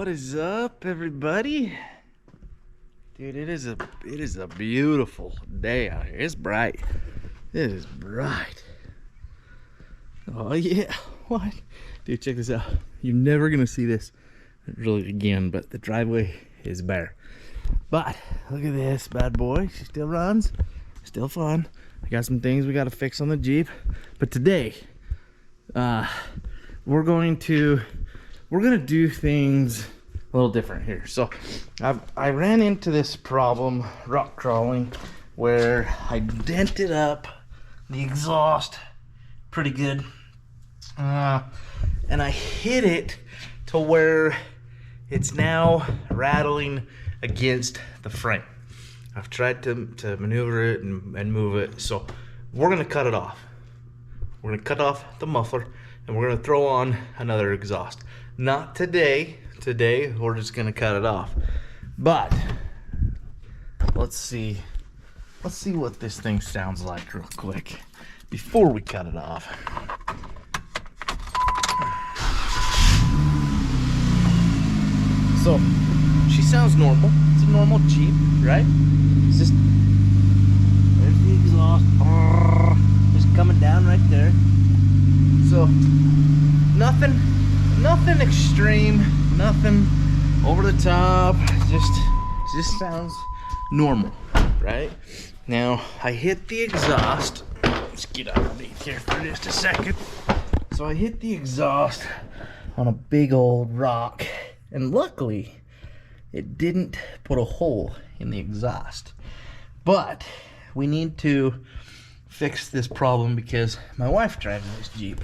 What is up, everybody? Dude, it is a beautiful day out here. It's bright. It is bright. Oh yeah. What? Dude, check this out. You're never gonna see this really again, but the driveway is bare. But look at this bad boy. She still runs. Still fun. I got some things we gotta fix on the Jeep. But today, we're gonna do things a little different here. So I ran into this problem rock crawling where I dented up the exhaust pretty good, and I hit it to where it's now rattling against the frame. I've tried to maneuver it and move it, so we're gonna cut it off. We're gonna cut off the muffler and we're gonna throw on another exhaust. Not today. Today we're just gonna cut it off. But let's see what this thing sounds like real quick before we cut it off. So she sounds normal. It's a normal Jeep, right? It's just, there's the exhaust. Just coming down right there. So nothing extreme, nothing over the top. Just sounds normal, right? Now I hit the exhaust. Let's get underneath here for just a second. So I hit the exhaust on a big old rock, and luckily it didn't put a hole in the exhaust. But we need to fix this problem because my wife drives this Jeep,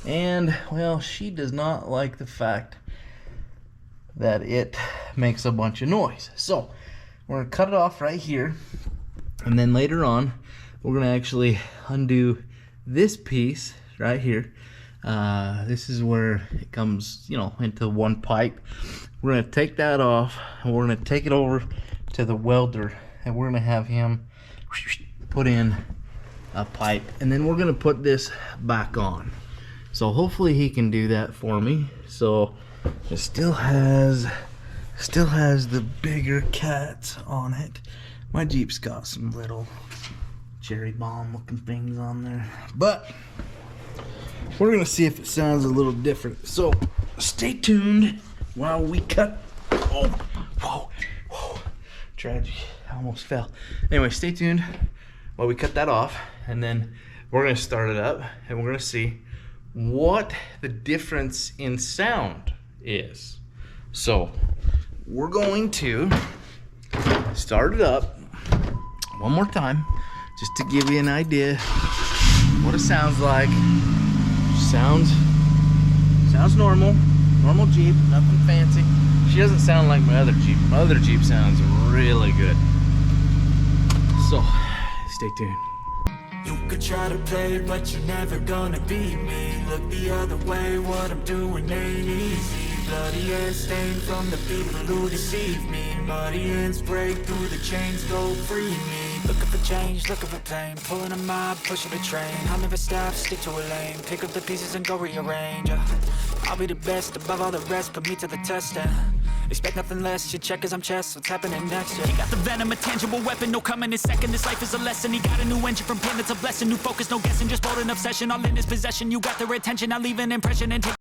and well, she does not like the fact that it makes a bunch of noise. So we're gonna cut it off right here, and then later on we're gonna actually undo this piece right here. This is where it comes, into one pipe. We're gonna take that off and we're gonna take it over to the welder, and we're gonna have him put in a pipe, and then we're gonna put this back on. So hopefully he can do that for me. So it still has the bigger cats on it. My Jeep's got some little cherry bomb looking things on there, but we're gonna see if it sounds a little different. So stay tuned while we cut. Oh, whoa, tragedy, I almost fell. Anyway, stay tuned while we cut that off, and then we're gonna start it up and we're gonna see what the difference in sound is. So we're going to start it up one more time just to give you an idea what it sounds like. Sounds normal Jeep, nothing fancy. She doesn't sound like my other Jeep. My other Jeep sounds really good. So stay tuned. You could try to play, but you're never gonna beat me. Look the other way, what I'm doing ain't easy. Bloody hands stained from the people who deceive me. Muddy hands break through the chains, go free me. Looking for change, looking for pain. Pulling a mob, pushing a train. I'll never stop, stick to a lane. Pick up the pieces and go rearrange. I'll be the best above all the rest, put me to the test and expect nothing less. Your check is I'm chess, what's happening next? He got the venom, a tangible weapon, no coming in second. This life is a lesson. He got a new engine from pain, it's a blessing. New focus, no guessing, just bold and obsession. All in his possession, you got their attention. I'll leave an impression and take.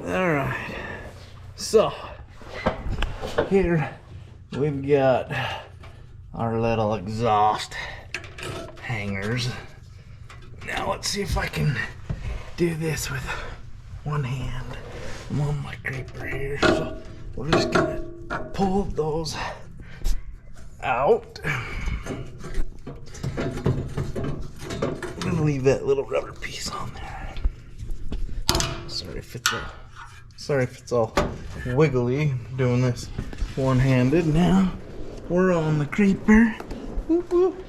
Alright, so here we've got our little exhaust hangers. Now let's see if I can do this with one hand. I'm on my creeper here, so we're just gonna pull those out. I'm gonna leave that little rubber piece on there. Sorry if it's all wiggly doing this one-handed. Now we're on the creeper. Whoop, whoop.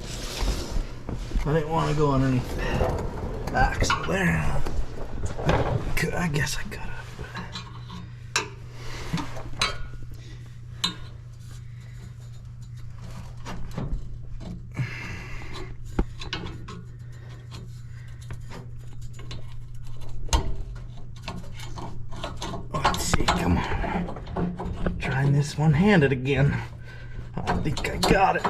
I didn't want to go underneath the axle there. I guess I could have. Let's see. see, come on. Trying this one-handed again. I think I got it.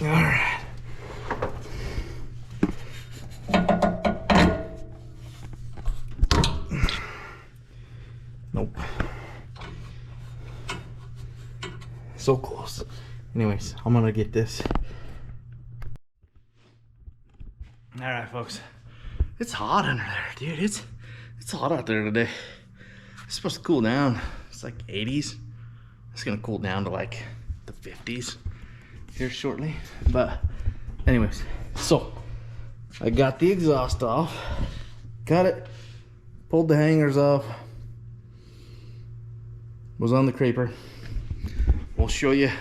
All right. Nope. So close. Anyways, I'm gonna get this. All right, folks. It's hot under there, dude. It's hot out there today. It's supposed to cool down. It's like 80s. It's gonna cool down to like the 50s here shortly. But anyways, so I got the exhaust off. Got it. Pulled the hangers off. Was on the creeper. We'll show you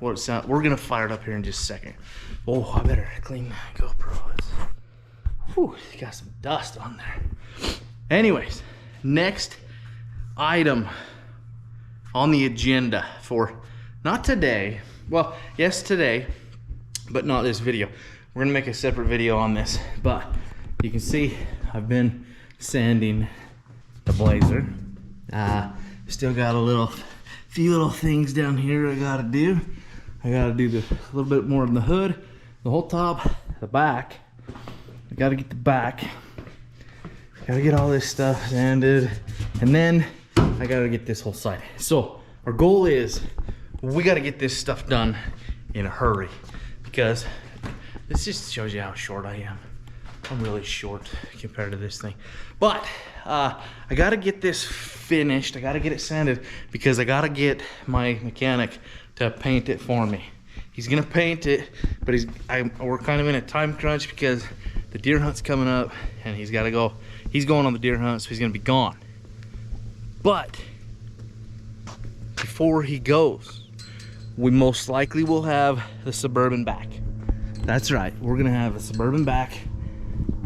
what it sounds. We're gonna fire it up here in just a second. Oh, I better clean that GoPro. Whew, got some dust on there. Anyways, next item on the agenda for not today. Well, yes, today, but not this video. We're gonna make a separate video on this. But you can see I've been sanding the Blazer. Still got a few little things down here I gotta do. I gotta do a little bit more of the hood, the whole top, the back. I gotta get the back. Gotta get all this stuff sanded, and then I gotta get this whole side. So our goal is we gotta get this stuff done in a hurry, because this just shows you how short I am. I'm really short compared to this thing. But I gotta get this finished. I gotta get it sanded because I gotta get my mechanic to paint it for me. He's gonna paint it, but we're kind of in a time crunch because the deer hunt's coming up and he's gotta go. He's going on the deer hunt, so he's gonna be gone. But before he goes, we most likely will have the Suburban back. That's right, we're gonna have a Suburban back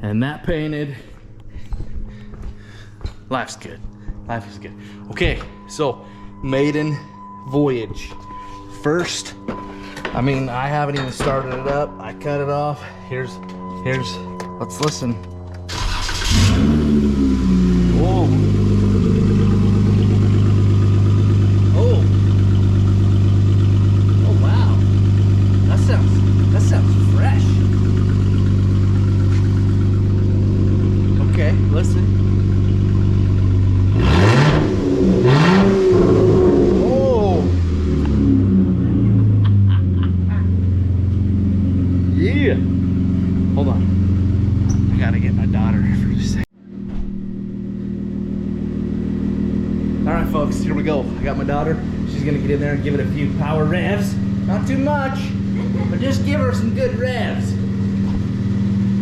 and that painted. Life's good. Life is good. Okay, so maiden voyage. First, I mean, I haven't even started it up. I cut it off. Here's, let's listen. Whoa. Oh. Oh, wow. That sounds fresh. Okay, listen. Hold on. I gotta get my daughter for just a second. Alright folks, here we go. I got my daughter. She's gonna get in there and give it a few power revs. Not too much, but just give her some good revs.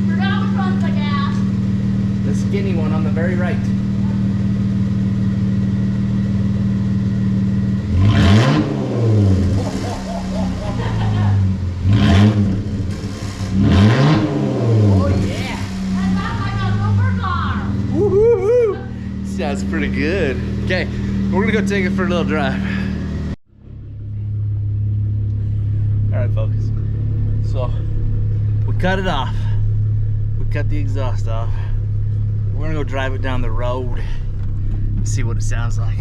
Forgot which one's the gas. The skinny one on the very right. Sounds pretty good. Okay, we're gonna go take it for a little drive. All right, folks. So we cut it off. We cut the exhaust off. We're gonna go drive it down the road, see what it sounds like.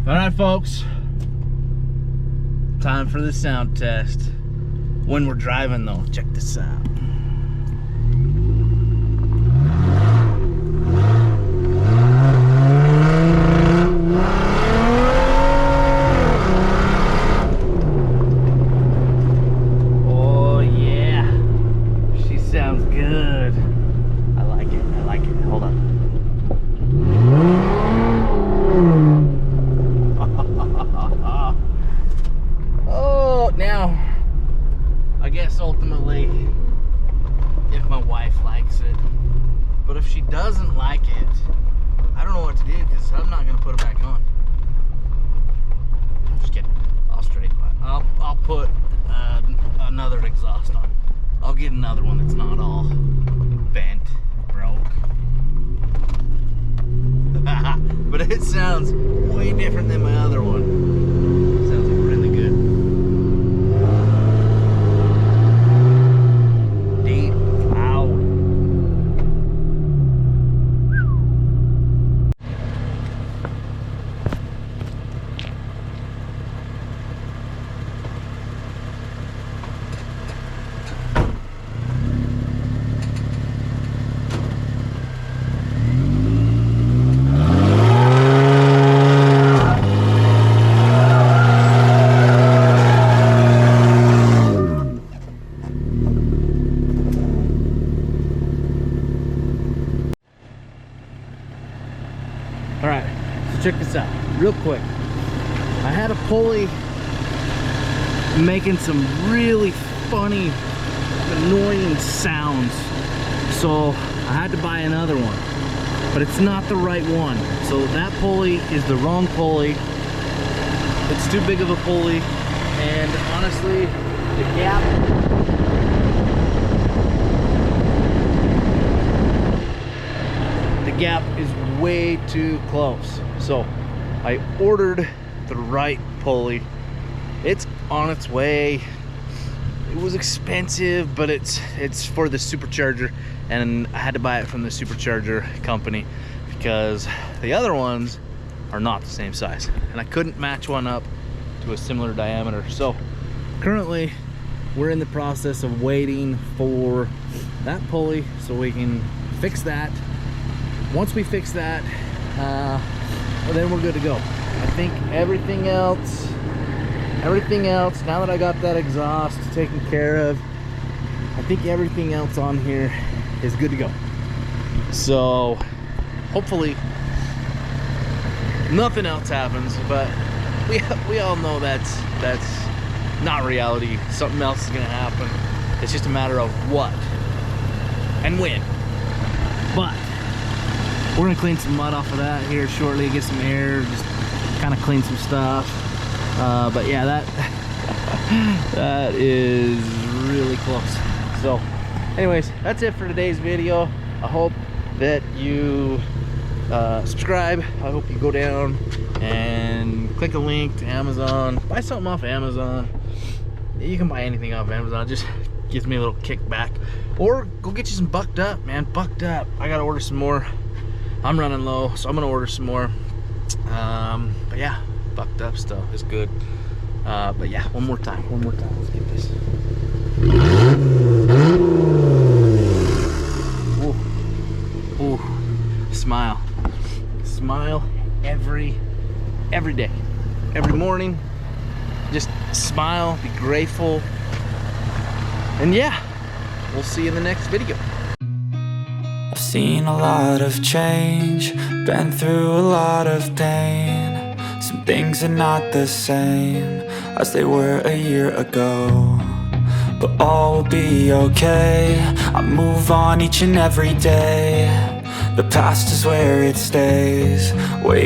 Alright folks, time for the sound test. When we're driving though, check this out. Oh yeah, she sounds good. I like it, hold on. Now, I guess ultimately get another one that's not all bent, broke. But it sounds way different than my other one. Sounds really good. Deep, loud. Alright, so check this out, real quick. I had a pulley making some really funny, annoying sounds. So I had to buy another one. But it's not the right one. So that pulley is the wrong pulley. It's too big of a pulley. And honestly, the gap is way too close. So I ordered the right pulley. It's on its way. It was expensive, but it's for the Supercharger, and I had to buy it from the Supercharger company because the other ones are not the same size, and I couldn't match one up to a similar diameter. So currently we're in the process of waiting for that pulley so we can fix that. Once we fix that, well, then we're good to go. I think everything else, now that I got that exhaust taken care of, I think everything else on here is good to go. So hopefully nothing else happens, but we all know that's not reality. Something else is gonna happen. It's just a matter of what and when. But we're gonna clean some mud off of that here shortly, get some air, just kind of clean some stuff. But yeah, that is really close. So anyways, that's it for today's video. I hope that you subscribe. I hope you go down and click a link to Amazon, buy something off Amazon. You can buy anything off Amazon, it just gives me a little kickback. Or go get you some Bucked Up, man. Bucked Up. I gotta order some more. I'm running low, so I'm gonna order some more. But yeah, Bucked Up stuff is good. But yeah, one more time, let's get this. Ooh. Ooh. Smile every day, every morning. Just smile, be grateful, and yeah, we'll see you in the next video. I've seen a lot of change, been through a lot of pain. Some things are not the same as they were a year ago, but all will be okay. I move on each and every day. The past is where it stays. Wait